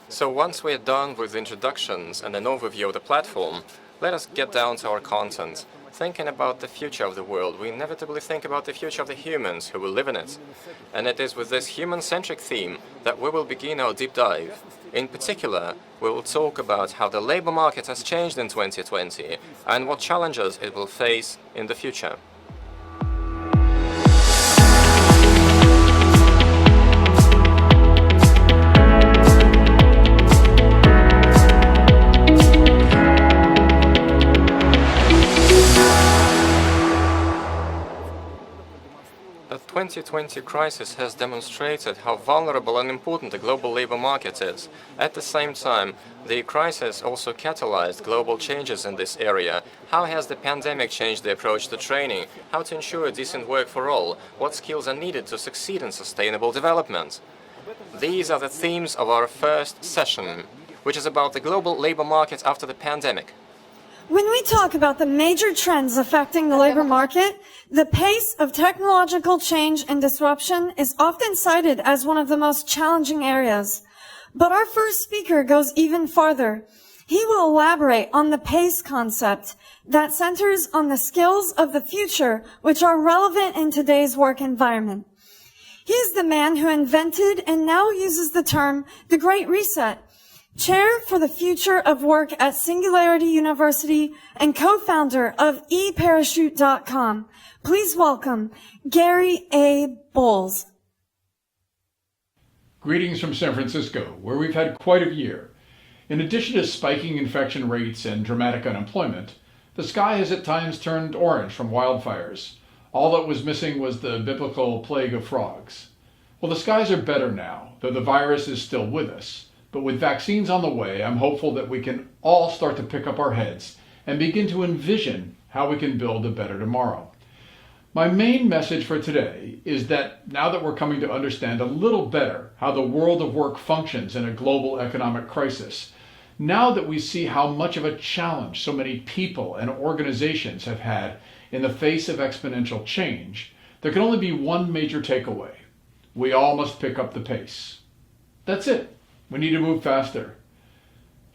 So once we're done with introductions and an overview of the platform, let us get down to our content. Thinking about the future of the world, we inevitably think about the future of the humans who will live in it. And it is with this human-centric theme that we will begin our deep dive. In particular, we will talk about how the labor market has changed in 2020 and what challenges it will face in the future. The 2020 crisis has demonstrated how vulnerable and important the global labor market is. At the same time, the crisis also catalyzed global changes in this area. How has the pandemic changed the approach to training? How to ensure decent work for all? What skills are needed to succeed in sustainable development? These are the themes of our first session, which is about the global labor market after the pandemic. When we talk about the major trends affecting the labor market, the pace of technological change and disruption is often cited as one of the most challenging areas. But our first speaker goes even farther. He will elaborate on the PACE concept that centers on the skills of the future which are relevant in today's work environment. He is the man who invented and now uses the term the Great Reset, Chair for the Future of Work at Singularity University and co-founder of eParachute.com. Please welcome Gary A. Bolles. Greetings from San Francisco, where we've had quite a year. In addition to spiking infection rates and dramatic unemployment, the sky has at times turned orange from wildfires. All that was missing was the biblical plague of frogs. Well, the skies are better now, though the virus is still with us. But with vaccines on the way, I'm hopeful that we can all start to pick up our heads and begin to envision how we can build a better tomorrow. My main message for today is that now that we're coming to understand a little better how the world of work functions in a global economic crisis, now that we see how much of a challenge so many people and organizations have had in the face of exponential change, there can only be one major takeaway. We all must pick up the pace. That's it. We need to move faster.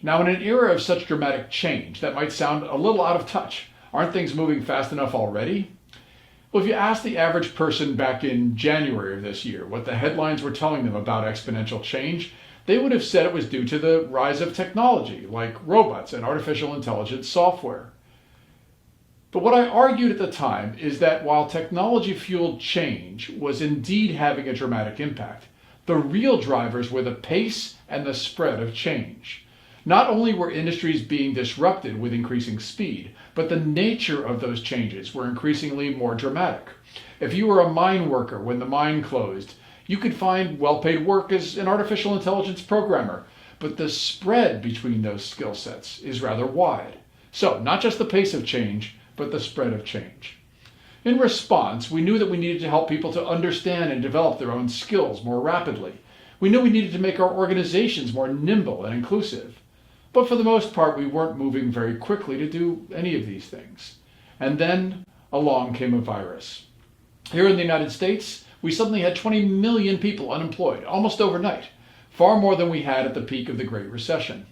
Now, in an era of such dramatic change, that might sound a little out of touch. Aren't things moving fast enough already? Well, if you ask the average person back in January of this year what the headlines were telling them about exponential change, they would have said it was due to the rise of technology, like robots and artificial intelligence software. But what I argued at the time is that while technology-fueled change was indeed having a dramatic impact, the real drivers were the pace and the spread of change. Not only were industries being disrupted with increasing speed, but the nature of those changes were increasingly more dramatic. If you were a mine worker when the mine closed, you could find well-paid work as an artificial intelligence programmer, but the spread between those skill sets is rather wide. So, not just the pace of change, but the spread of change. In response, we knew that we needed to help people to understand and develop their own skills more rapidly. We knew we needed to make our organizations more nimble and inclusive. But for the most part, we weren't moving very quickly to do any of these things. And then along came a virus. Here in the United States, we suddenly had 20 million people unemployed, almost overnight, far more than we had at the peak of the Great Recession.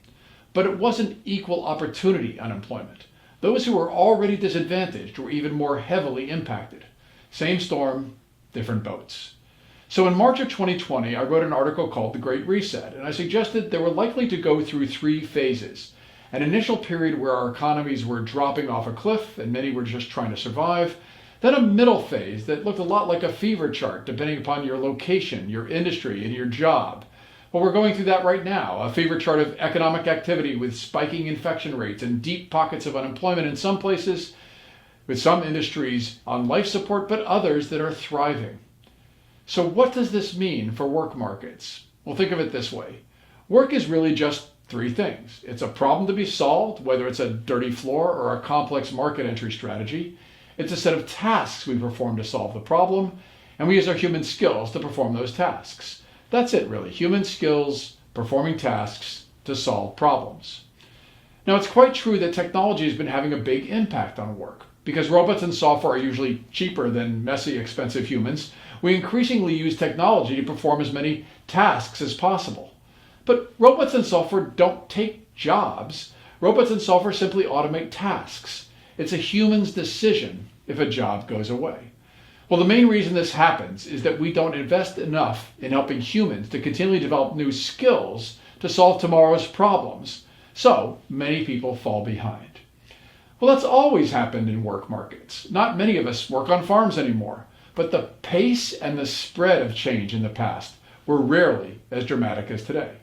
But it wasn't equal opportunity unemployment. Those who were already disadvantaged were even more heavily impacted. Same storm, different boats. So in March of 2020, I wrote an article called The Great Reset, and I suggested they were likely to go through three phases. An initial period where our economies were dropping off a cliff and many were just trying to survive. Then a middle phase that looked a lot like a fever chart, depending upon your location, your industry, and your job. Well, we're going through that right now, a fever chart of economic activity with spiking infection rates and deep pockets of unemployment in some places, with some industries on life support, but others that are thriving. So what does this mean for work markets? Well, think of it this way. Work is really just three things. It's a problem to be solved, whether it's a dirty floor or a complex market entry strategy. It's a set of tasks we perform to solve the problem, and we use our human skills to perform those tasks. That's it, really. Human skills, performing tasks to solve problems. Now, it's quite true that technology has been having a big impact on work. Because robots and software are usually cheaper than messy, expensive humans, We increasingly use technology to perform as many tasks as possible. But robots and software don't take jobs. Robots and software simply automate tasks. It's a human's decision if a job goes away. Well, the main reason this happens is that we don't invest enough in helping humans to continually develop new skills to solve tomorrow's problems. So many people fall behind. Well, that's always happened in work markets. Not many of us work on farms anymore, but the pace and the spread of change in the past were rarely as dramatic as today.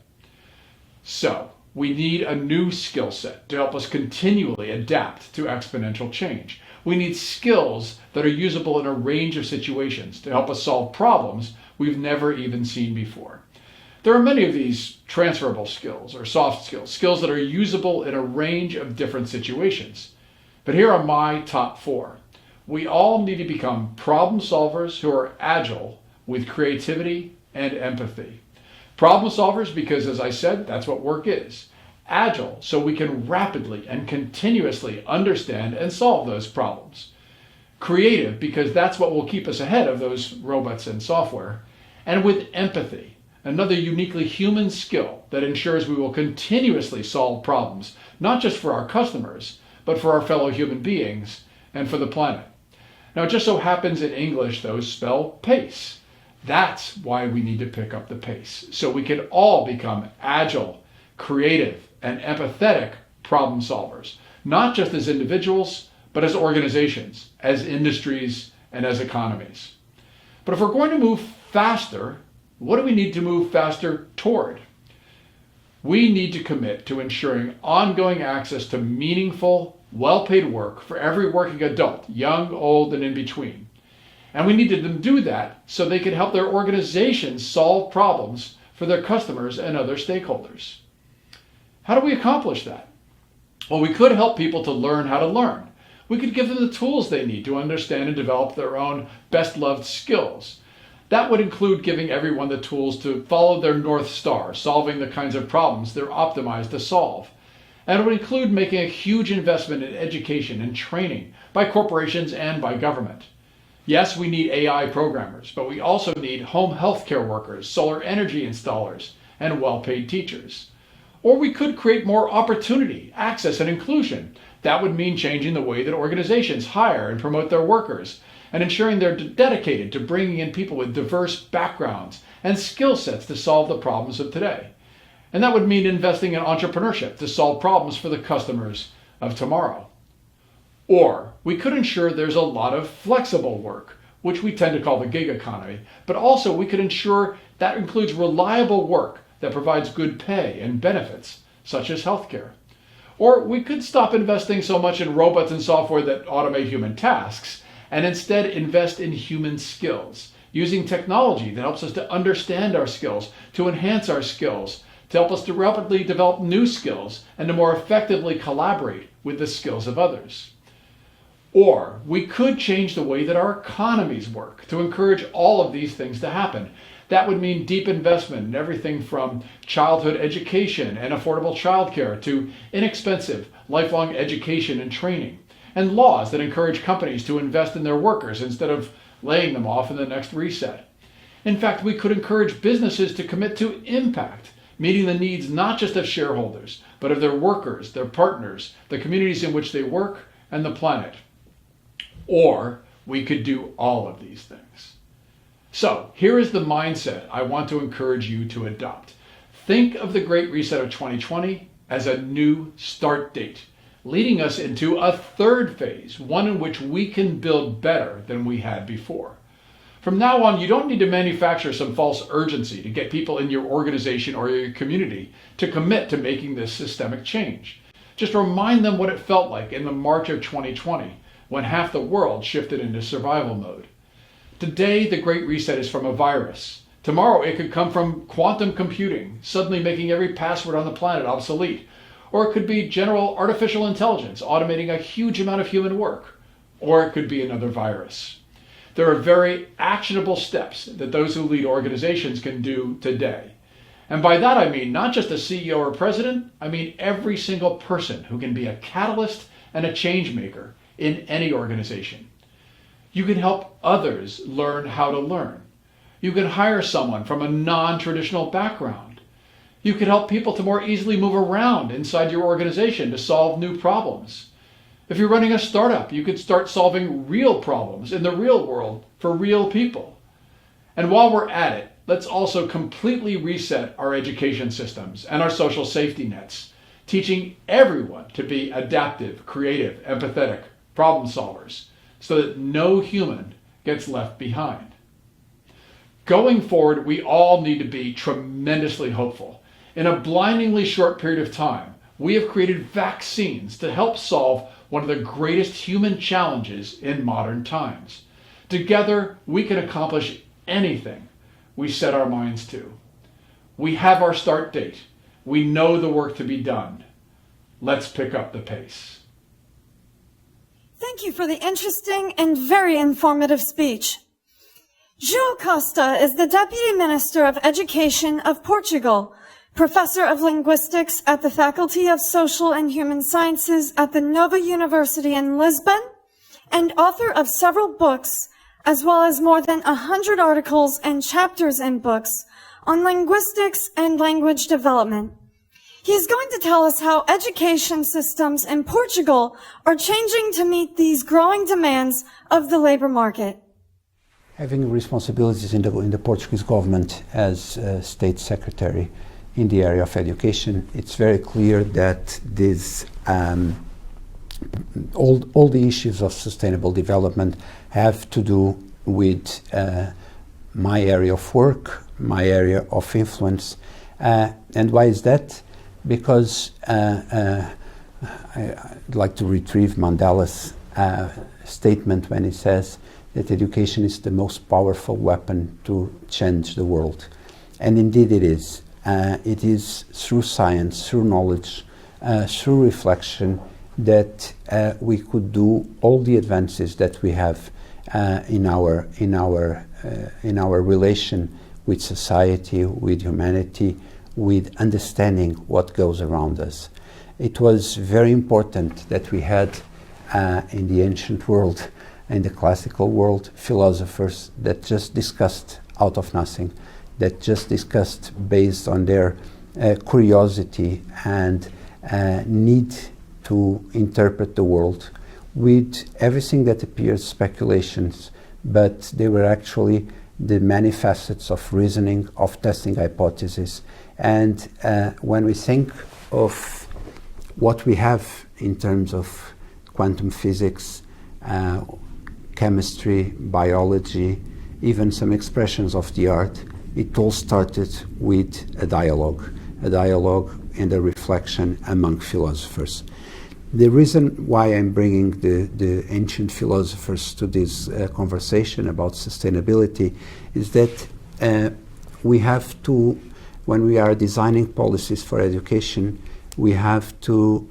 So we need a new skill set to help us continually adapt to exponential change. We need skills that are usable in a range of situations to help us solve problems we've never even seen before. There are many of these transferable skills or soft skills, skills that are usable in a range of different situations. But here are my top 4. We all need to become problem solvers who are agile with creativity and empathy. Problem solvers because, as I said, that's what work is. Agile, so we can rapidly and continuously understand and solve those problems. Creative, because that's what will keep us ahead of those robots and software. And with empathy, another uniquely human skill that ensures we will continuously solve problems, not just for our customers, but for our fellow human beings and for the planet. Now, it just so happens in English, those spell pace. That's why we need to pick up the pace, so we can all become agile, creative, and empathetic problem solvers, not just as individuals, but as organizations, as industries, and as economies. But if we're going to move faster, what do we need to move faster toward? We need to commit to ensuring ongoing access to meaningful, well-paid work for every working adult, young, old, and in between. And we need to do that so they can help their organizations solve problems for their customers and other stakeholders. How do we accomplish that? Well, we could help people to learn how to learn. We could give them the tools they need to understand and develop their own best-loved skills. That would include giving everyone the tools to follow their North Star, solving the kinds of problems they're optimized to solve. And it would include making a huge investment in education and training by corporations and by government. Yes, we need AI programmers, but we also need home healthcare workers, solar energy installers, and well-paid teachers. Or we could create more opportunity, access, and inclusion. That would mean changing the way that organizations hire and promote their workers, and ensuring they're dedicated to bringing in people with diverse backgrounds and skill sets to solve the problems of today. And that would mean investing in entrepreneurship to solve problems for the customers of tomorrow. Or we could ensure there's a lot of flexible work, which we tend to call the gig economy, but also we could ensure that includes reliable work that provides good pay and benefits, such as healthcare. Or we could stop investing so much in robots and software that automate human tasks and instead invest in human skills, using technology that helps us to understand our skills, to enhance our skills, to help us to rapidly develop new skills, and to more effectively collaborate with the skills of others. Or we could change the way that our economies work to encourage all of these things to happen. That would mean deep investment in everything from childhood education and affordable childcare to inexpensive lifelong education and training, and laws that encourage companies to invest in their workers instead of laying them off in the next reset. In fact, we could encourage businesses to commit to impact, meeting the needs not just of shareholders, but of their workers, their partners, the communities in which they work, and the planet. Or we could do all of these things. So here is the mindset I want to encourage you to adopt. Think of the Great Reset of 2020 as a new start date, leading us into a third phase, one in which we can build better than we had before. From now on, you don't need to manufacture some false urgency to get people in your organization or your community to commit to making this systemic change. Just remind them what it felt like in the March of 2020, when half the world shifted into survival mode. Today, the Great Reset is from a virus. Tomorrow, it could come from quantum computing, suddenly making every password on the planet obsolete. Or it could be general artificial intelligence automating a huge amount of human work. Or it could be another virus. There are very actionable steps that those who lead organizations can do today. And by that I mean not just a CEO or president, I mean every single person who can be a catalyst and a change maker in any organization. You can help others learn how to learn. You can hire someone from a non-traditional background. You can help people to more easily move around inside your organization to solve new problems. If you're running a startup, you could start solving real problems in the real world for real people. And while we're at it, let's also completely reset our education systems and our social safety nets, teaching everyone to be adaptive, creative, empathetic problem solvers so that no human gets left behind. Going forward, we all need to be tremendously hopeful. In a blindingly short period of time, we have created vaccines to help solve one of the greatest human challenges in modern times. Together, we can accomplish anything we set our minds to. We have our start date. We know the work to be done. Let's pick up the pace. Thank you for the interesting and very informative speech. João Costa is the Deputy Minister of Education of Portugal, Professor of Linguistics at the Faculty of Social and Human Sciences at the Nova University in Lisbon, and author of several books, as well as more than 100 articles and chapters in books on linguistics and language development. He's going to tell us how education systems in Portugal are changing to meet these growing demands of the labor market. Having responsibilities in the Portuguese government as State Secretary in the area of education, it's very clear that this, all the issues of sustainable development have to do with my area of work, my area of influence. And why is that? Because I'd like to retrieve Mandela's statement when he says that education is the most powerful weapon to change the world. And indeed it is. It is through science, through knowledge, through reflection that we could do all the advances that we have in our relation with society, with humanity, with understanding what goes around us. It was very important that we had in the ancient world, in the classical world, philosophers that just discussed out of nothing, that just discussed based on their curiosity and need to interpret the world with everything that appears speculations, but they were actually the many facets of reasoning, of testing hypotheses. And when we think of what we have in terms of quantum physics, chemistry, biology, even some expressions of the art, it all started with a dialogue and a reflection among philosophers. The reason why I'm bringing the ancient philosophers to this conversation about sustainability is that we have to, when we are designing policies for education, we have to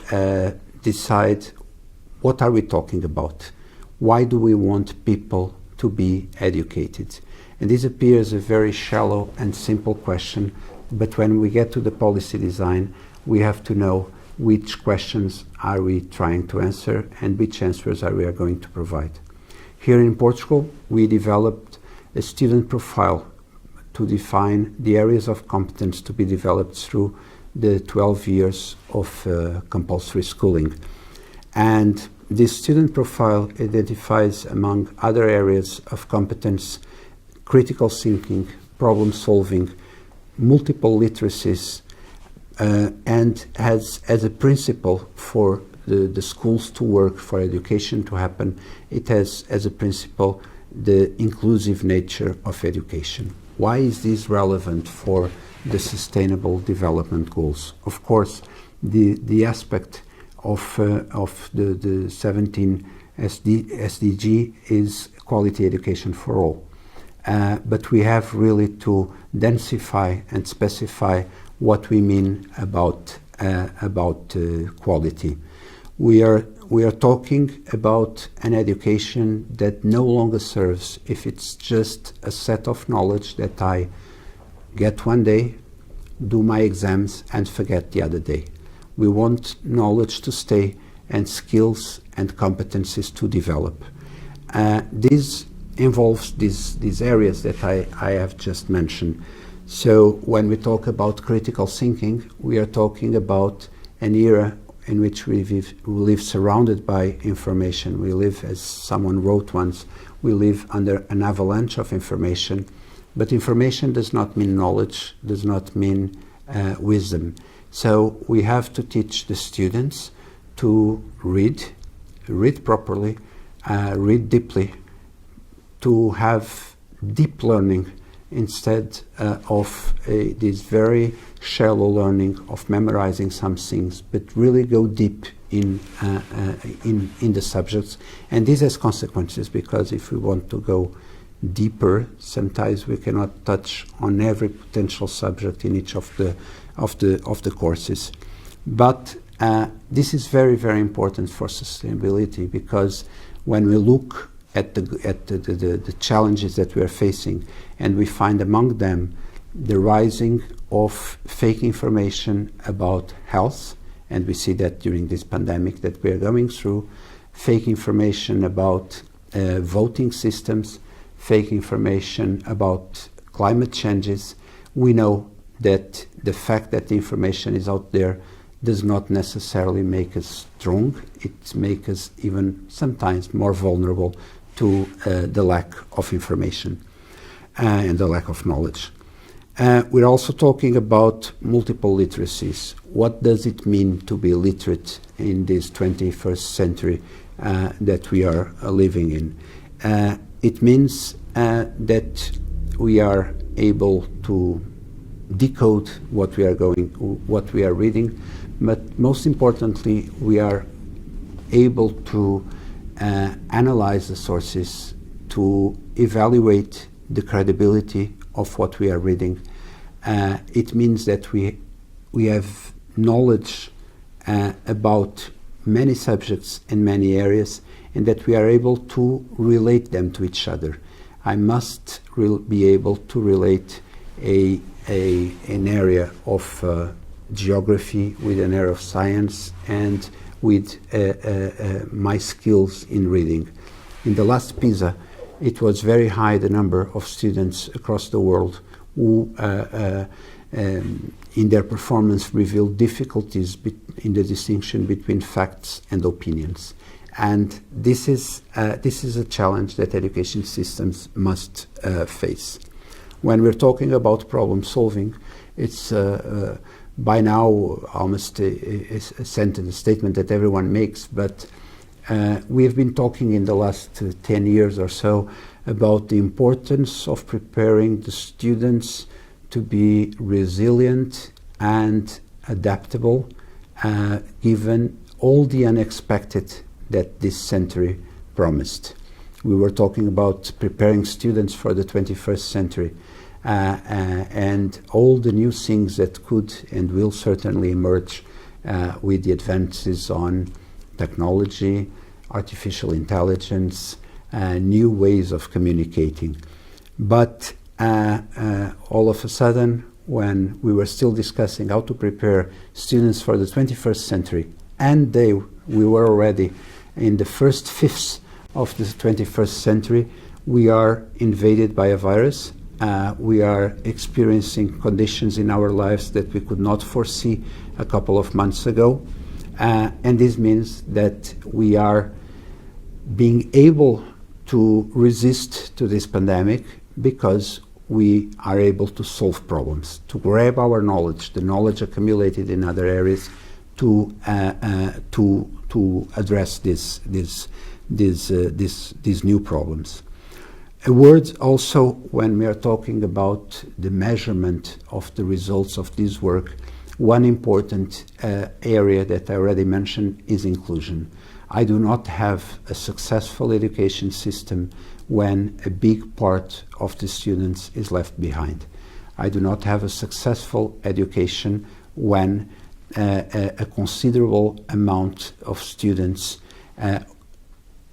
decide what are we talking about? Why do we want people to be educated? And this appears a very shallow and simple question, but when we get to the policy design, we have to know which questions are we trying to answer and which answers are we going to provide. Here in Portugal, we developed a student profile to define the areas of competence to be developed through the 12 years of compulsory schooling. And this student profile identifies, among other areas of competence, critical thinking, problem solving, multiple literacies, and has as a principle for the schools to work, for education to happen, it has as a principle the inclusive nature of education. Why is this relevant for the Sustainable Development Goals? Of course, the aspect of the 17 SDG is quality education for all. But we have really to densify and specify what we mean about quality. We are talking about an education that no longer serves if it's just a set of knowledge that I get one day, do my exams, and forget the other day. We want knowledge to stay and skills and competencies to develop. This involves these areas that I have just mentioned. So when we talk about critical thinking, we are talking about an era in which we live surrounded by information. We live, as someone wrote once, we live under an avalanche of information. But information does not mean knowledge, does not mean wisdom. So we have to teach the students to read properly, read deeply, to have deep learning instead of this very shallow learning of memorizing some things, but really go deep in the subjects. And this has consequences, because if we want to go deeper, sometimes we cannot touch on every potential subject in each of the courses. But this is very, very important for sustainability, because when we look at the challenges that we are facing, and we find among them the rising of fake information about health, and we see that during this pandemic that we are going through, fake information about voting systems, fake information about climate changes, we know that the fact that the information is out there does not necessarily make us strong. It makes us even sometimes more vulnerable to the lack of information and the lack of knowledge. We're also talking about multiple literacies. What does it mean to be literate in this 21st century that we are living in? It means that we are able to decode what we are reading, but most importantly, we are able to analyze the sources, to evaluate the credibility of what we are reading. It means that we have knowledge about many subjects in many areas, and that we are able to relate them to each other. I must be able to relate an area of geography with an area of science, and with my skills in reading. In the last PISA, it was very high, the number of students across the world who in their performance revealed difficulties in the distinction between facts and opinions. And this is a challenge that education systems must face. When we're talking about problem solving, it's by now almost a sentence, a statement that everyone makes, but we have been talking in the last 10 years or so about the importance of preparing the students to be resilient and adaptable, given all the unexpected that this century promised. We were talking about preparing students for the 21st century, and all the new things that could and will certainly emerge with the advances on technology, artificial intelligence, new ways of communicating. But all of a sudden, when we were still discussing how to prepare students for the 21st century, and we were already in the first fifths of the 21st century, we are invaded by a virus. We are experiencing conditions in our lives that we could not foresee a couple of months ago. And this means that we are being able to resist to this pandemic because we are able to solve problems, to grab our knowledge, the knowledge accumulated in other areas, to address these new problems. A word also when we are talking about the measurement of the results of this work. One important area that I already mentioned is inclusion. I do not have a successful education system when a big part of the students is left behind. I do not have a successful education when a considerable amount of students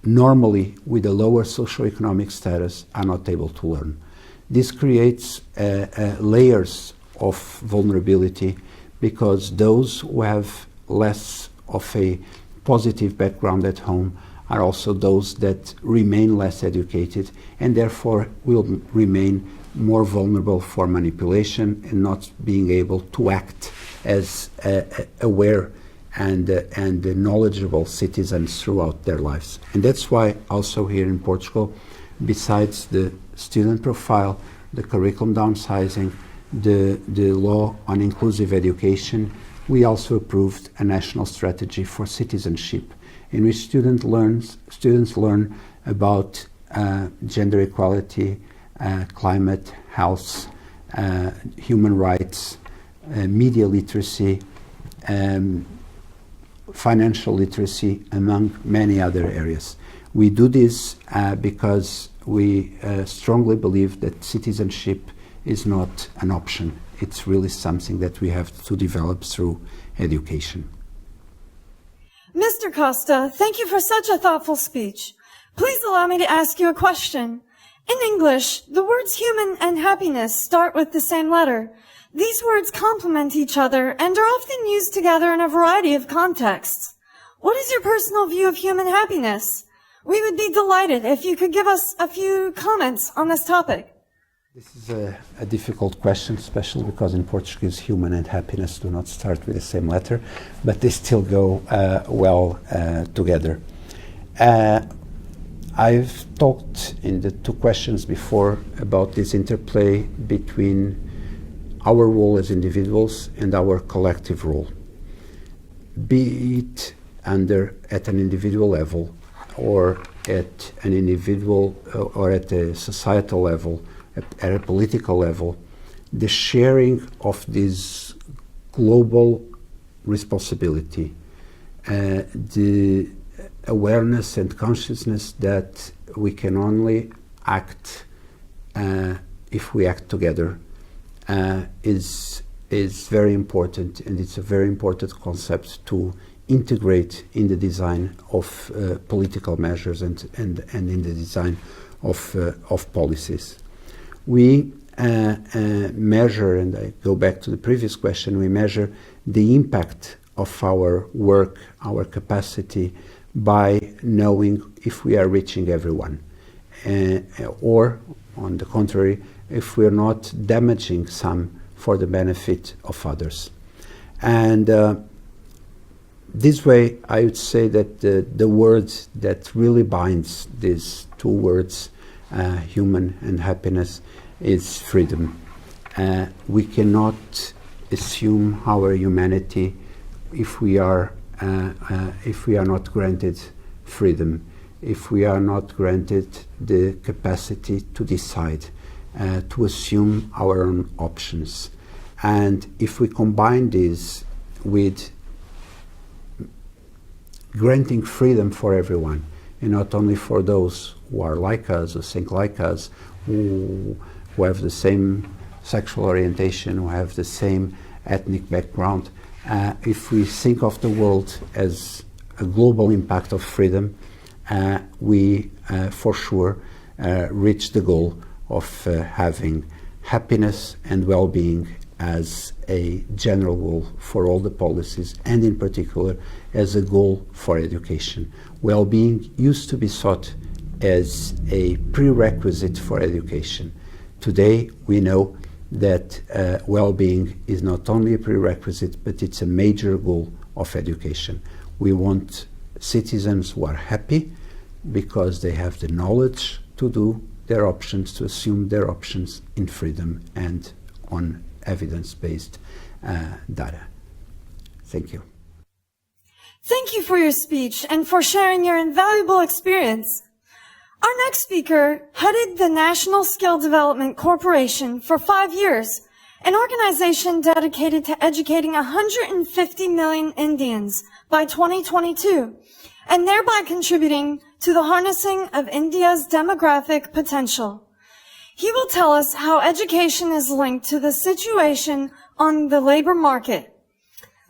normally with a lower socioeconomic status are not able to learn. This creates layers of vulnerability because those who have less of a positive background at home are also those that remain less educated and therefore will remain more vulnerable for manipulation and not being able to act as aware and knowledgeable citizens throughout their lives. And that's why also here in Portugal, besides the student profile, the curriculum downsizing, the law on inclusive education, we also approved a national strategy for citizenship in which students learn about gender equality, climate, health, human rights, media literacy, financial literacy, among many other areas. We do this because we strongly believe that citizenship is not an option. It's really something that we have to develop through education. Mr. Costa, thank you for such a thoughtful speech. Please allow me to ask you a question. In English, the words human and happiness start with the same letter. These words complement each other and are often used together in a variety of contexts. What is your personal view of human happiness? We would be delighted if you could give us a few comments on this topic. This is a difficult question, especially because in Portuguese, human and happiness do not start with the same letter, but they still go well together. I've talked in the two questions before about this interplay between our role as individuals and our collective role, be it at an individual level or at an individual or at a societal level, at a political level. The sharing of this global responsibility, the awareness and consciousness that we can only act if we act together is very important, and it's a very important concept to integrate in the design of political measures and in the design of policies. We measure, and I go back to the previous question, we measure the impact of our work, our capacity, by knowing if we are reaching everyone, or on the contrary, if we're not damaging some for the benefit of others. And this way, I would say that the word that really binds these two words, human and happiness, is freedom. We cannot assume our humanity if we are not granted freedom, if we are not granted the capacity to decide, to assume our own options. And if we combine this with granting freedom for everyone, and not only for those who are like us, who think like us, who have the same sexual orientation, who have the same ethnic background. If we think of the world as a global impact of freedom, we for sure reach the goal of having happiness and well-being as a general goal for all the policies, and in particular as a goal for education. Well-being used to be thought as a prerequisite for education. Today we know that well-being is not only a prerequisite, but it's a major goal of education. We want citizens who are happy because they have the knowledge to do their options, to assume their options in freedom and on evidence-based data. Thank you. Thank you for your speech and for sharing your invaluable experience. Our next speaker headed the National Skill Development Corporation for 5 years, an organization dedicated to educating 150 million Indians by 2022, and thereby contributing to the harnessing of India's demographic potential. He will tell us how education is linked to the situation on the labor market.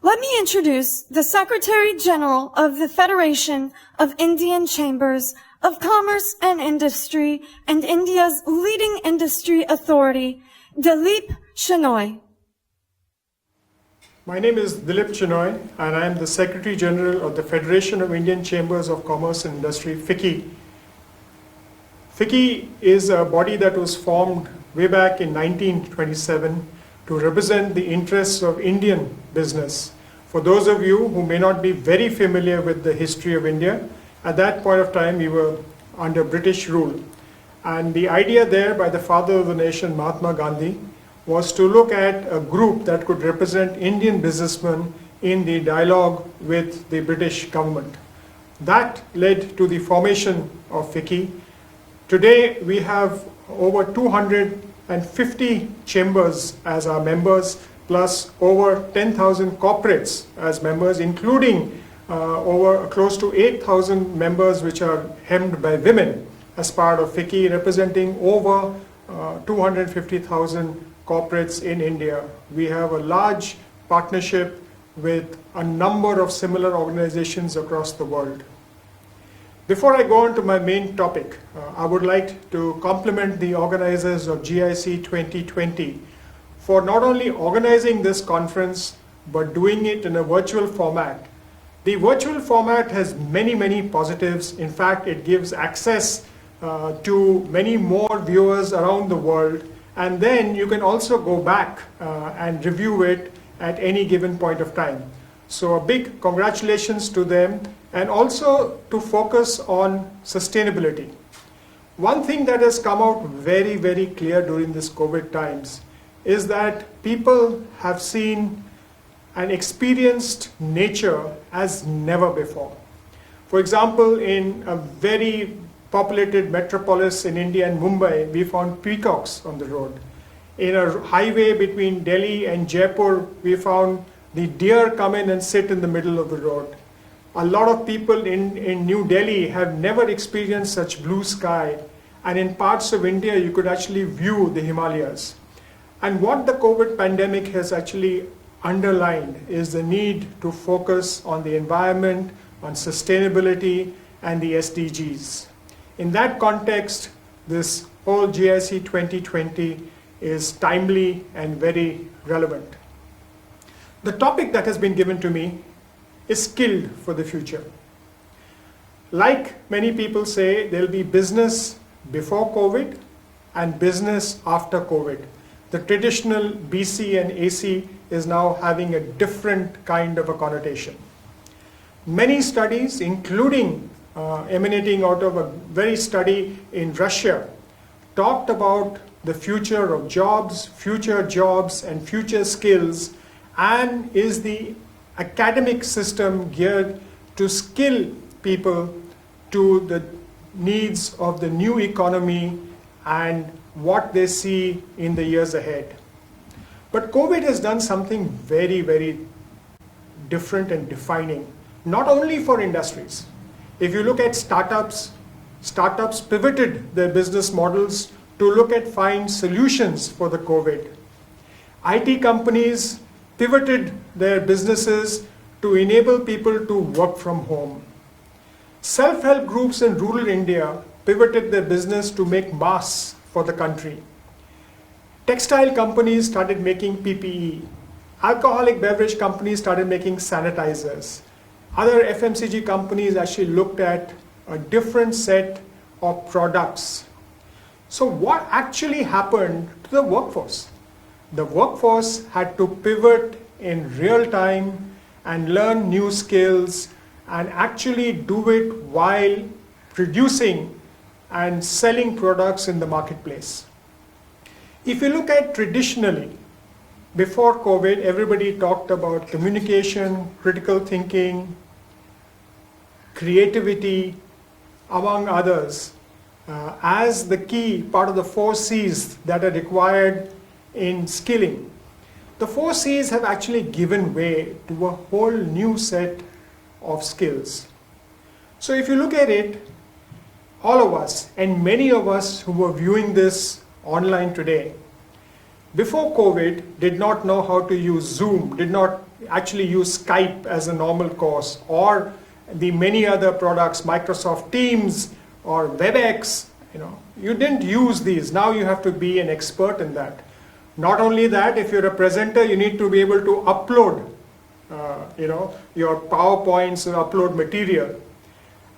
Let me introduce the Secretary General of the Federation of Indian Chambers of Commerce and Industry and India's leading industry authority, Dilip Chenoy. My name is Dilip Chenoy, and I am the Secretary General of the Federation of Indian Chambers of Commerce and Industry, FICCI. FICCI is a body that was formed way back in 1927 to represent the interests of Indian business. For those of you who may not be very familiar with the history of India, at that point of time we were under British rule. And the idea there by the father of the nation, Mahatma Gandhi, was to look at a group that could represent Indian businessmen in the dialogue with the British government. That led to the formation of FICCI. Today we have over 250 chambers as our members, plus over 10,000 corporates as members, including over close to 8,000 members which are hemmed by women as part of FICCI, representing over 250,000 corporates in India. We have a large partnership with a number of similar organizations across the world. Before I go on to my main topic, I would like to compliment the organizers of GIC 2020 for not only organizing this conference, but doing it in a virtual format. The virtual format has many positives. In fact, it gives access to many more viewers around the world. And then you can also go back and review it at any given point of time. So a big congratulations to them, and also to focus on sustainability. One thing that has come out very clear during this COVID times is that people have seen and experienced nature as never before. For example, in a very populated metropolis in India and Mumbai, we found peacocks on the road. In a highway between Delhi and Jaipur, we found the deer come in and sit in the middle of the road. A lot of people in New Delhi have never experienced such blue sky, and in parts of India you could actually view the Himalayas. And what the COVID pandemic has actually underlined is the need to focus on the environment, on sustainability, and the SDGs. In that context, this whole GIC 2020 is timely and very relevant. The topic that has been given to me is skilled for the future. Like many people say, there will be business before COVID and business after COVID. The traditional BC and AC is now having a different kind of a connotation. Many studies, including emanating out of a very study in Russia, talked about the future of jobs, future jobs and future skills, and is the academic system geared to skill people to the needs of the new economy and what they see in the years ahead. But COVID has done something very different and defining, not only for industries. If you look at startups pivoted their business models to look at find solutions for the COVID. IT companies pivoted their businesses to enable people to work from home. Self-help groups in rural India pivoted their business to make masks for the country. Textile companies started making PPE. Alcoholic beverage companies started making sanitizers. Other FMCG companies actually looked at a different set of products. So what actually happened to the workforce? The workforce had to pivot in real time and learn new skills and actually do it while producing and selling products in the marketplace. If you look at traditionally, before COVID, everybody talked about communication, critical thinking, creativity, among others, as the key part of the 4 C's that are required in skilling. The 4 C's have actually given way to a whole new set of skills. So if you look at it, all of us and many of us who were viewing this online today, before COVID did not know how to use Zoom, did not actually use Skype as a normal course, or the many other products, Microsoft Teams or WebEx. You didn't use these. Now you have to be an expert in that. Not only that, if you're a presenter, you need to be able to upload your PowerPoints, upload material.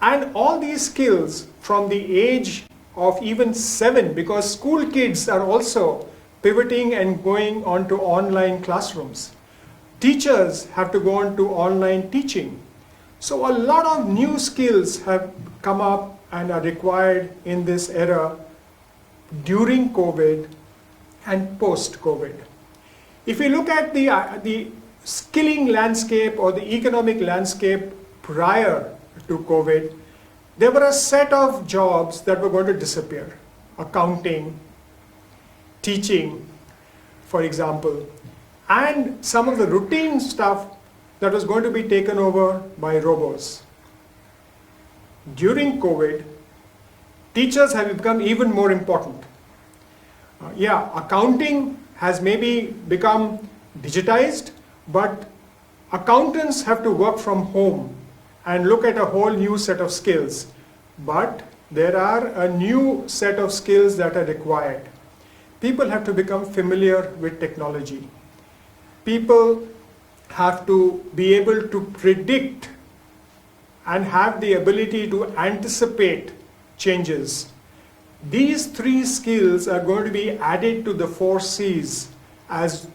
And all these skills from the age of even 7, because school kids are also pivoting and going on to online classrooms. Teachers have to go on to online teaching. So a lot of new skills have come up and are required in this era during COVID and post-COVID. If we look at the skilling landscape or the economic landscape prior to COVID, there were a set of jobs that were going to disappear. Accounting, teaching, for example, and some of the routine stuff that was going to be taken over by robots. During COVID, teachers have become even more important. Accounting has maybe become digitized, but accountants have to work from home and look at a whole new set of skills. But there are a new set of skills that are required. People have to become familiar with technology. People have to be able to predict and have the ability to anticipate changes. These 3 skills are going to be added to the 4 C's as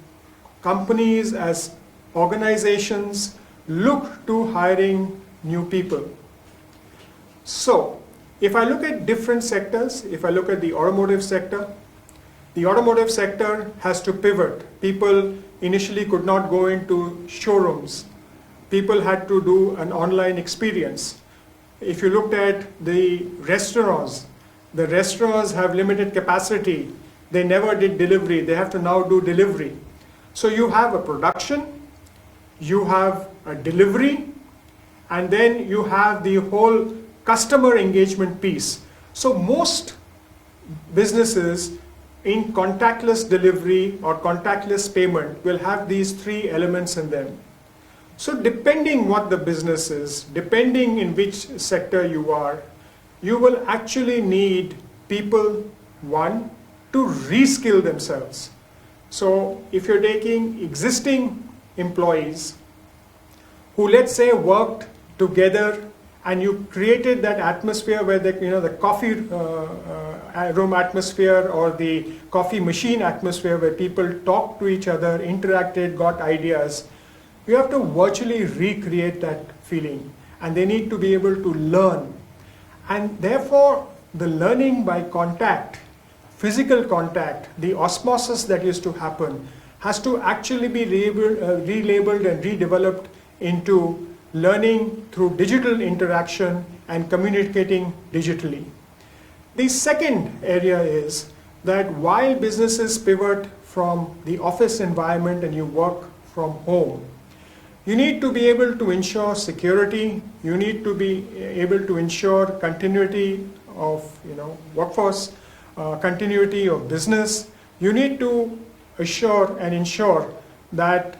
companies, as organizations look to hiring new people. So, if I look at different sectors, if I look at the automotive sector has to pivot. People initially could not go into showrooms. People had to do an online experience. If you looked at the restaurants have limited capacity. They never did delivery. They have to now do delivery. So you have a production, you have a delivery, and then you have the whole customer engagement piece. So most businesses in contactless delivery or contactless payment will have these 3 elements in them. So depending what the business is, depending in which sector you are, you will actually need people, one, to reskill themselves. So if you're taking existing employees who, let's say, worked together and you created that atmosphere where the coffee room atmosphere or the coffee machine atmosphere where people talked to each other, interacted, got ideas, you have to virtually recreate that feeling, and they need to be able to learn. And therefore, the learning by contact, physical contact, the osmosis that used to happen, has to actually be relabeled and redeveloped into learning through digital interaction and communicating digitally. The second area is that while businesses pivot from the office environment and you work from home, you need to be able to ensure security, you need to be able to ensure continuity of workforce, continuity of business. You need to ensure that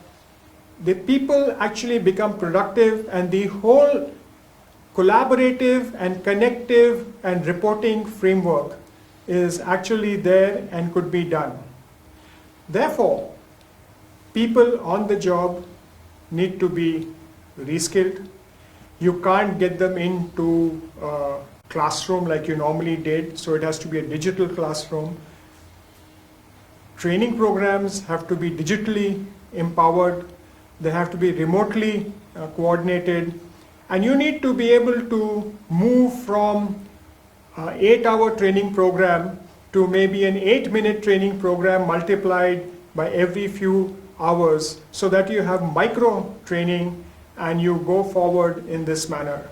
the people actually become productive and the whole collaborative and connective and reporting framework is actually there and could be done. Therefore, people on the job need to be reskilled. You can't get them into a classroom like you normally did, so it has to be a digital classroom. Training programs have to be digitally empowered. They have to be remotely coordinated. And you need to be able to move from an 8-hour training program to maybe an 8-minute training program multiplied by every few hours, so that you have micro training and you go forward in this manner.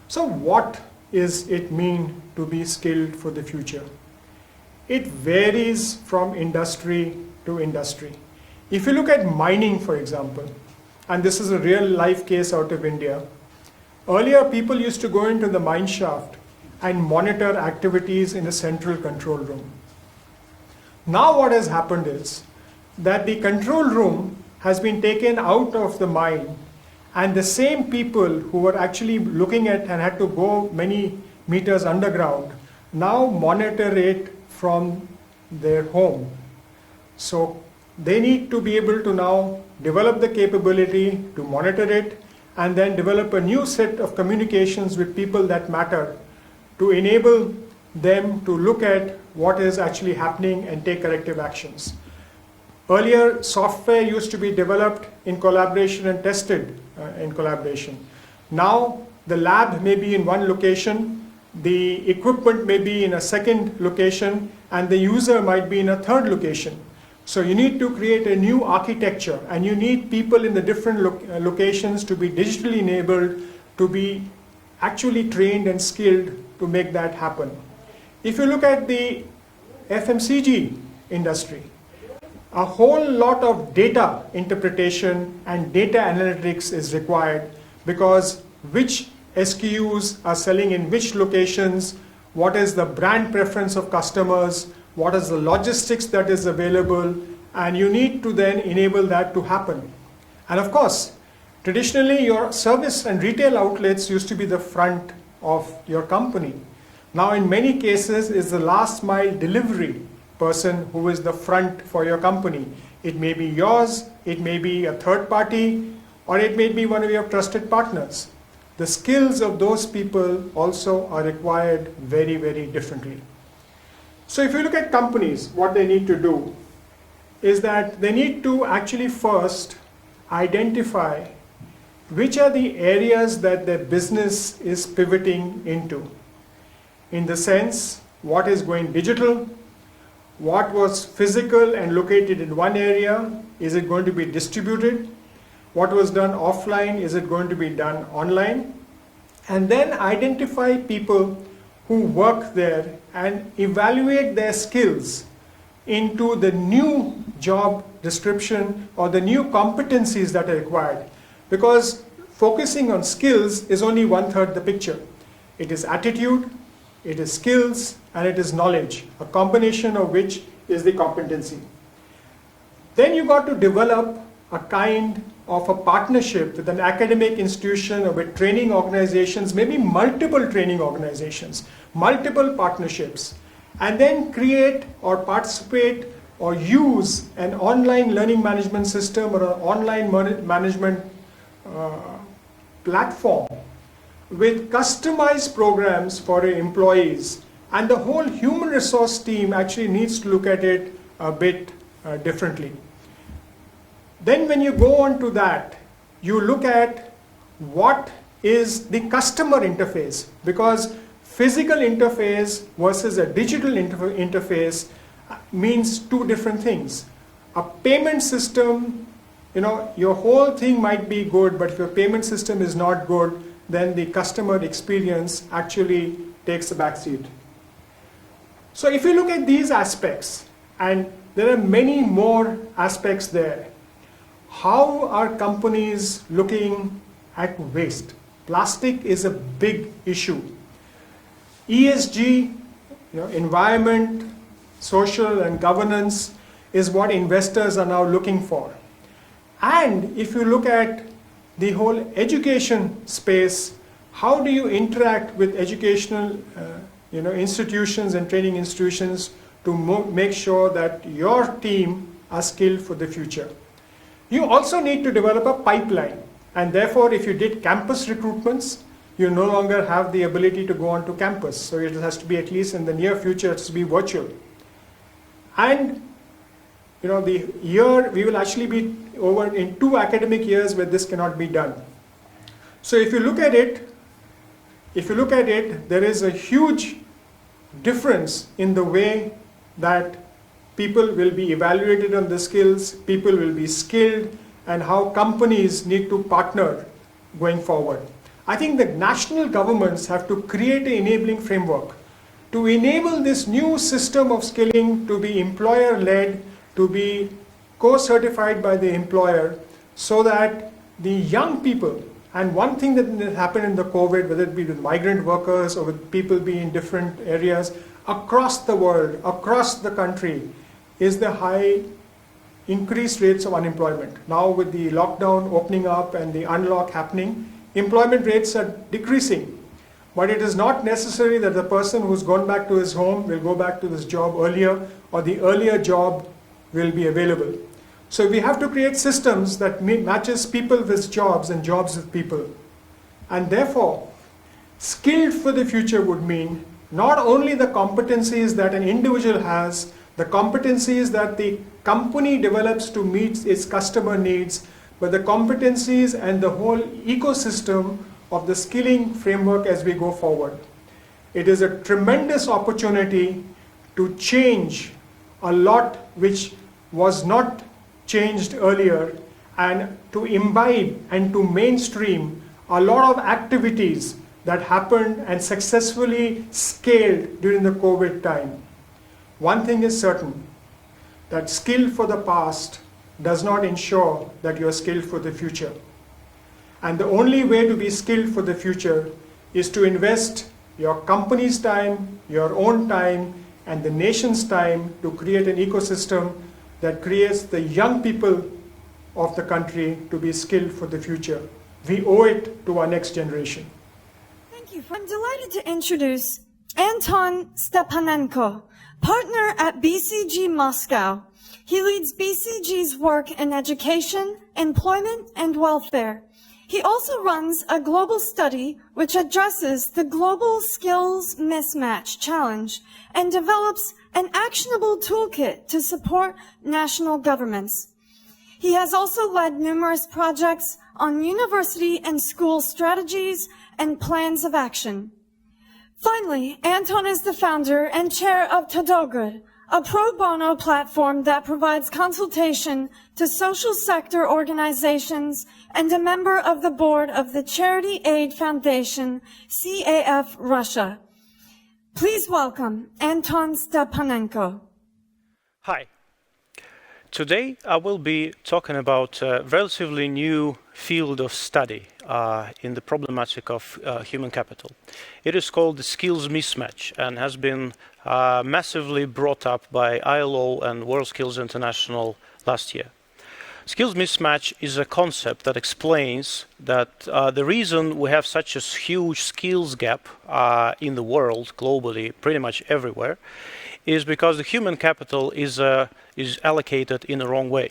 So what does it mean to be skilled for the future? It varies from industry to industry. If you look at mining, for example, and this is a real life case out of India, earlier people used to go into the mine shaft and monitor activities in a central control room. Now what has happened is that the control room has been taken out of the mine, and the same people who were actually looking at and had to go many meters underground now monitor it from their home. So they need to be able to now develop the capability to monitor it, and then develop a new set of communications with people that matter to enable them to look at what is actually happening and take corrective actions. Earlier, software used to be developed in collaboration and tested in collaboration. Now, the lab may be in one location, the equipment may be in a second location, and the user might be in a third location. So you need to create a new architecture, and you need people in the different locations to be digitally enabled, to be actually trained and skilled to make that happen. If you look at the FMCG industry, a whole lot of data interpretation and data analytics is required, because which SKUs are selling in which locations, what is the brand preference of customers, what is the logistics that is available, and you need to then enable that to happen. And of course, traditionally your service and retail outlets used to be the front of your company. Now in many cases is the last mile delivery person who is the front for your company. It may be yours, it may be a third party, or it may be one of your trusted partners. The skills of those people also are required very, very differently. So if you look at companies, what they need to do is that they need to actually first identify which are the areas that their business is pivoting into. In the sense, what is going digital, what was physical and located in one area, is it going to be distributed? What was done offline, is it going to be done online? And then identify people who work there and evaluate their skills into the new job description or the new competencies that are required. Because focusing on skills is only 1/3 the picture. It is attitude, it is skills, and it is knowledge, a combination of which is the competency. Then you got to develop a kind of a partnership with an academic institution or with training organizations, maybe multiple training organizations, multiple partnerships, and then create or participate or use an online learning management system or an online management platform with customized programs for your employees. And the whole human resource team actually needs to look at it a bit differently. Then when you go on to that, you look at what is the customer interface, because physical interface versus a digital interface means two different things. A payment system, your whole thing might be good, but if your payment system is not good, then the customer experience actually takes a backseat. So if you look at these aspects, and there are many more aspects there, how are companies looking at waste? Plastic is a big issue. ESG, environment, social and governance is what investors are now looking for. And if you look at the whole education space, how do you interact with educational institutions and training institutions to make sure that your team are skilled for the future? You also need to develop a pipeline, and therefore if you did campus recruitments, you no longer have the ability to go onto campus, so it has to be, at least in the near future, it has to be virtual. And the year we will actually be over in 2 academic years where this cannot be done. So if you look at it, there is a huge difference in the way that people will be evaluated on the skills, people will be skilled, and how companies need to partner going forward. I think the national governments have to create an enabling framework to enable this new system of skilling to be employer-led, to be co-certified by the employer, so that the young people, and one thing that happened in the COVID, whether it be with migrant workers or with people being in different areas across the world, across the country, is the high increased rates of unemployment. Now with the lockdown opening up and the unlock happening, employment rates are decreasing. But it is not necessary that the person who's gone back to his home will go back to this job earlier, or the earlier job will be available. So we have to create systems that matches people with jobs and jobs with people. And therefore, skilled for the future would mean not only the competencies that an individual has, the competencies that the company develops to meet its customer needs, but the competencies and the whole ecosystem of the skilling framework as we go forward. It is a tremendous opportunity to change a lot which was not changed earlier, and to imbibe and to mainstream a lot of activities that happened and successfully scaled during the COVID time. One thing is certain, that skill for the past does not ensure that you are skilled for the future. And the only way to be skilled for the future is to invest your company's time, your own time, and the nation's time to create an ecosystem that creates the young people of the country to be skilled for the future. We owe it to our next generation. Thank you. I'm delighted to introduce Anton Stepanenko, partner at BCG Moscow. He leads BCG's work in education, employment, and welfare. He also runs a global study which addresses the global skills mismatch challenge and develops an actionable toolkit to support national governments. He has also led numerous projects on university and school strategies and plans of action. Finally, Anton is the founder and chair of Todogrid, a pro bono platform that provides consultation to social sector organizations, and a member of the board of the Charity Aid Foundation, CAF Russia. Please welcome Anton Stepanenko. Hi. Today I will be talking about a relatively new field of study in the problematic of human capital. It is called the skills mismatch and has been massively brought up by ILO and World Skills International last year. Skills mismatch is a concept that explains that the reason we have such a huge skills gap in the world, globally, pretty much everywhere, is because the human capital is allocated in the wrong way.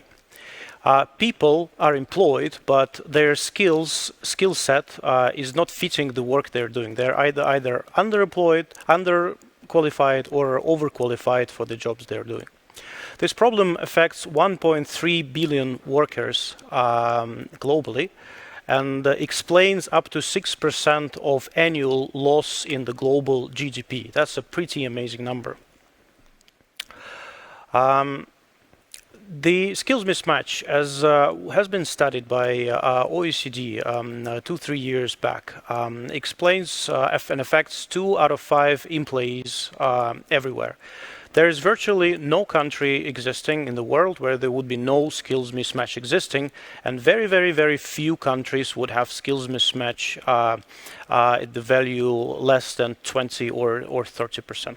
People are employed, but their skill set is not fitting the work they're doing. They're either underemployed, underqualified, or overqualified for the jobs they're doing. This problem affects 1.3 billion workers globally and explains up to 6% of annual loss in the global GDP. That's a pretty amazing number. The skills mismatch, as has been studied by OECD 2-3 years back, explains and affects 2 out of 5 employees everywhere. There is virtually no country existing in the world where there would be no skills mismatch existing, and very, very, very few countries would have skills mismatch at the value less than 20 or 30%.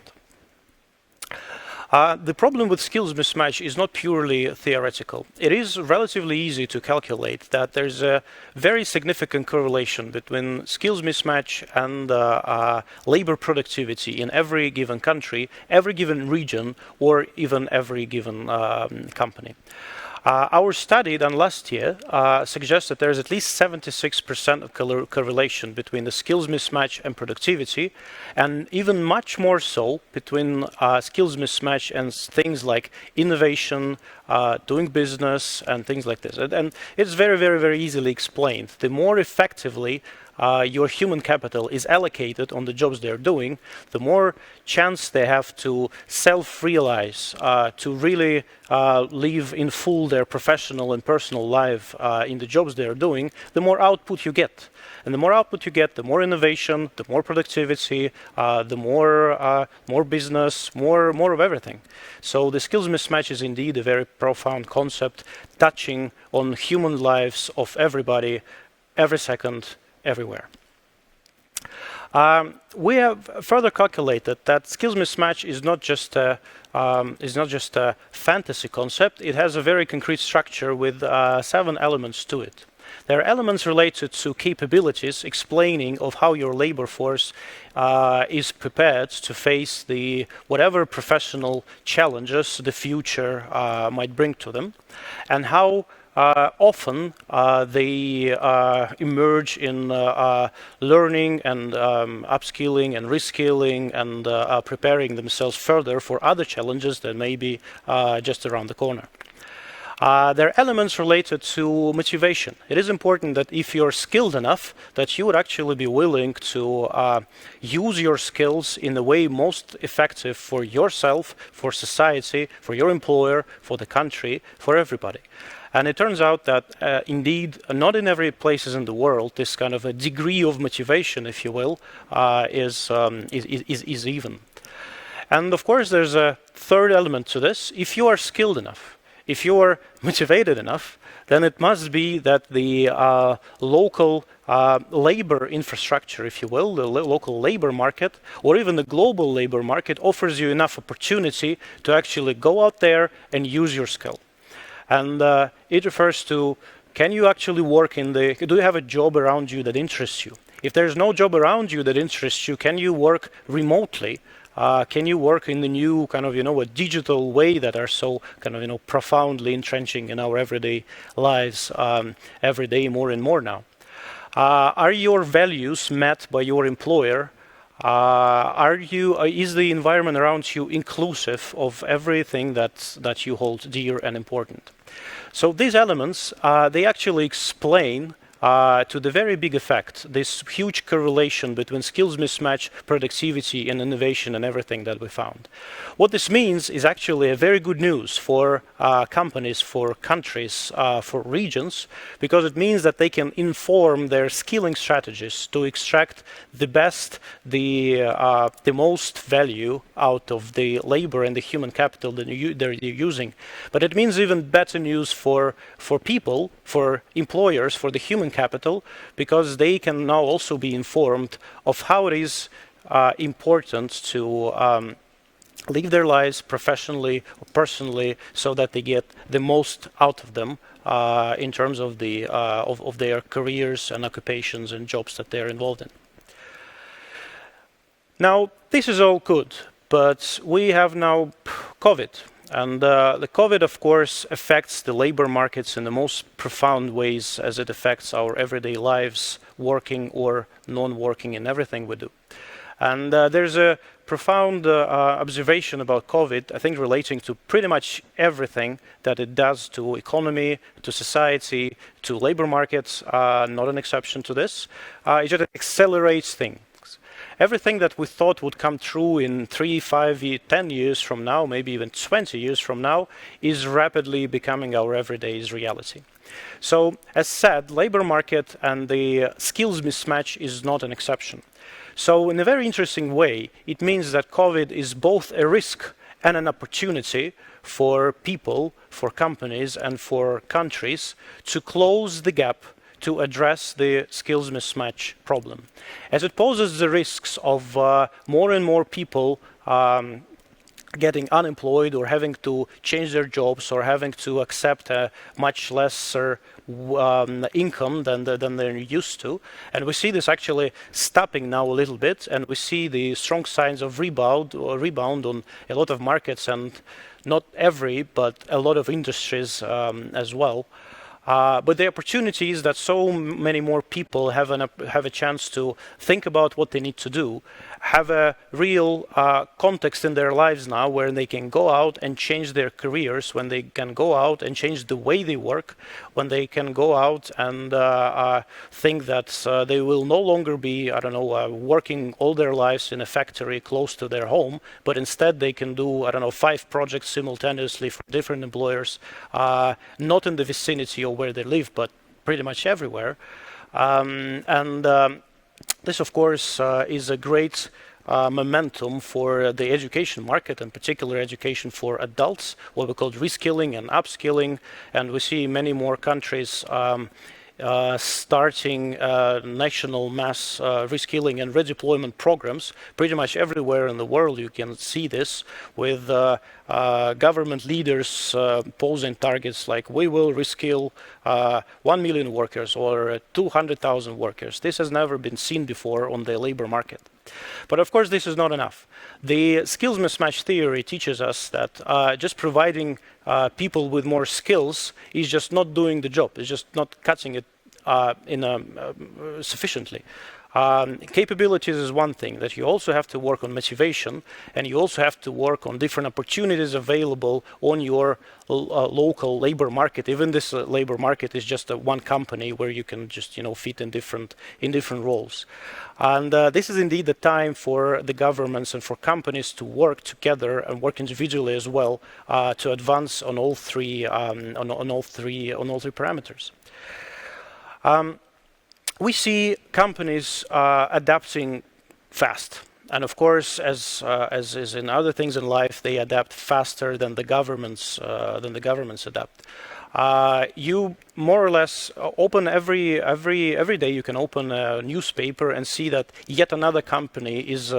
The problem with skills mismatch is not purely theoretical. It is relatively easy to calculate that there's a very significant correlation between skills mismatch and labor productivity in every given country, every given region, or even every given company. Our study done last year suggests that there is at least 76% of correlation between the skills mismatch and productivity, and even much more so between skills mismatch and things like innovation, doing business, and things like this. And it's very, very, very easily explained. The more effectively your human capital is allocated on the jobs they're doing, the more chance they have to self-realize, to really live in full their professional and personal life in the jobs they're doing, the more output you get. And the more output you get, the more innovation, the more productivity, the more business, more of everything. So the skills mismatch is indeed a very profound concept, touching on human lives of everybody, every second, everywhere. We have further calculated that skills mismatch is not just a fantasy concept. It has a very concrete structure with 7 elements to it. There are elements related to capabilities, explaining of how your labor force is prepared to face the whatever professional challenges the future might bring to them, and how often they emerge in learning and upskilling and reskilling and preparing themselves further for other challenges that may be just around the corner. There are elements related to motivation. It is important that if you're skilled enough, that you would actually be willing to use your skills in the way most effective for yourself, for society, for your employer, for the country, for everybody. And it turns out that indeed, not in every places in the world, this kind of a degree of motivation, if you will, is even. And of course, there's a third element to this. If you are skilled enough, if you are motivated enough, then it must be that the local labor infrastructure, if you will, the local labor market, or even the global labor market offers you enough opportunity to actually go out there and use your skill. And it refers to, can you actually work do you have a job around you that interests you? If there's no job around you that interests you, can you work remotely? Can you work in the new kind of, a digital way that are so kind of, profoundly entrenching in our everyday lives every day more and more now? Are your values met by your employer? Is the environment around you inclusive of everything that you hold dear and important? So these elements, they actually explain to the very big effect, this huge correlation between skills mismatch, productivity, and innovation and everything that we found. What this means is actually a very good news for companies, for countries, for regions, because it means that they can inform their skilling strategies to extract the best, the most value out of the labor and the human capital that they're using. But it means even better news for people, for employers, for the human capital, because they can now also be informed of how it is important to live their lives professionally or personally, so that they get the most out of them in terms of their careers and occupations and jobs that they're involved in. Now, this is all good, but we have now COVID. And the COVID, of course, affects the labor markets in the most profound ways, as it affects our everyday lives, working or non-working, in everything we do. And there's a profound observation about COVID, I think, relating to pretty much everything that it does to economy, to society, to labor markets, not an exception to this. It just accelerates things. Everything that we thought would come true in 3, 5, 10 years from now, maybe even 20 years from now, is rapidly becoming our everyday's reality. So, as said, labor market and the skills mismatch is not an exception. So, in a very interesting way, it means that COVID is both a risk and an opportunity for people, for companies, and for countries to close the gap to address the skills mismatch problem, as it poses the risks of more and more people getting unemployed or having to change their jobs or having to accept a much lesser income than they're used to. And we see this actually stopping now a little bit, and we see the strong signs of rebound on a lot of markets, and not every, but a lot of industries as well. But the opportunity is that so many more people have a chance to think about what they need to do, have a real context in their lives now where they can go out and change their careers, when they can go out and change the way they work, when they can go out and think that they will no longer be, working all their lives in a factory close to their home, but instead they can do, 5 projects simultaneously for different employers, not in the vicinity of where they live, but pretty much everywhere. This, of course, is a great momentum for the education market, and particular education for adults, what we call reskilling and upskilling. And we see many more countries starting national mass reskilling and redeployment programs pretty much everywhere in the world. You can see this with government leaders posing targets like we will reskill 1 million workers or 200,000 workers. This has never been seen before on the labor market. But of course, this is not enough. The skills mismatch theory teaches us that just providing people with more skills is just not doing the job. It's just not cutting it sufficiently. Capabilities is one thing, that you also have to work on motivation, and you also have to work on different opportunities available on your local labor market. Even this labor market is just one company where you can just fit in different roles. And this is indeed the time for the governments and for companies to work together and work individually as well to advance on all three parameters. We see companies adapting fast, and of course, as is in other things in life, they adapt faster than the governments adapt. You more or less open every day. You can open a newspaper and see that yet another company is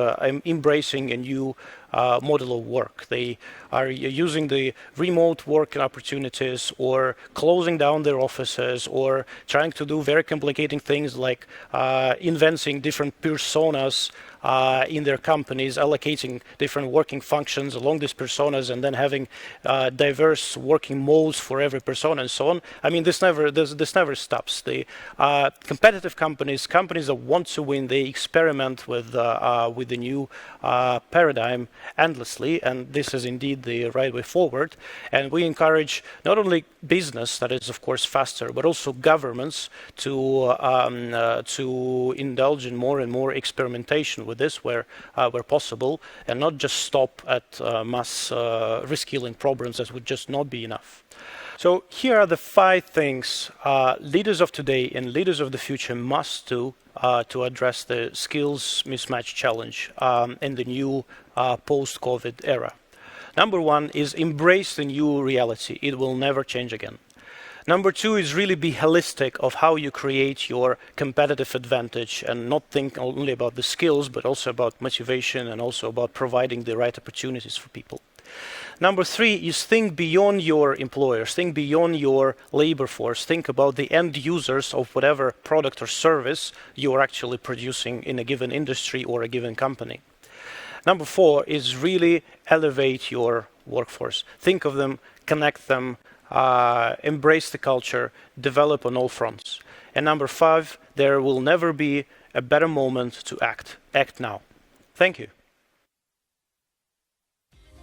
embracing a new model of work. They are using the remote work opportunities, or closing down their offices, or trying to do very complicated things like inventing different personas in their companies, allocating different working functions along these personas, and then having diverse working modes for every persona and so on. I mean, this never stops. The competitive companies that want to win, they experiment with the new paradigm endlessly, and this is indeed the right way forward. And we encourage not only business, that is of course faster, but also governments to indulge in more and more experimentation with this where possible, and not just stop at mass reskilling programs. That would just not be enough. So here are the 5 things leaders of today and leaders of the future must do to address the skills mismatch challenge in the new post-COVID era. Number 1 is embrace the new reality. It will never change again. Number 2 is really be holistic of how you create your competitive advantage, and not think only about the skills, but also about motivation and also about providing the right opportunities for people. Number 3 is think beyond your employers, think beyond your labor force, think about the end users of whatever product or service you are actually producing in a given industry or a given company. Number 4 is really elevate your workforce. Think of them, connect them, embrace the culture, develop on all fronts. And number 5, there will never be a better moment to act. Act now. Thank you.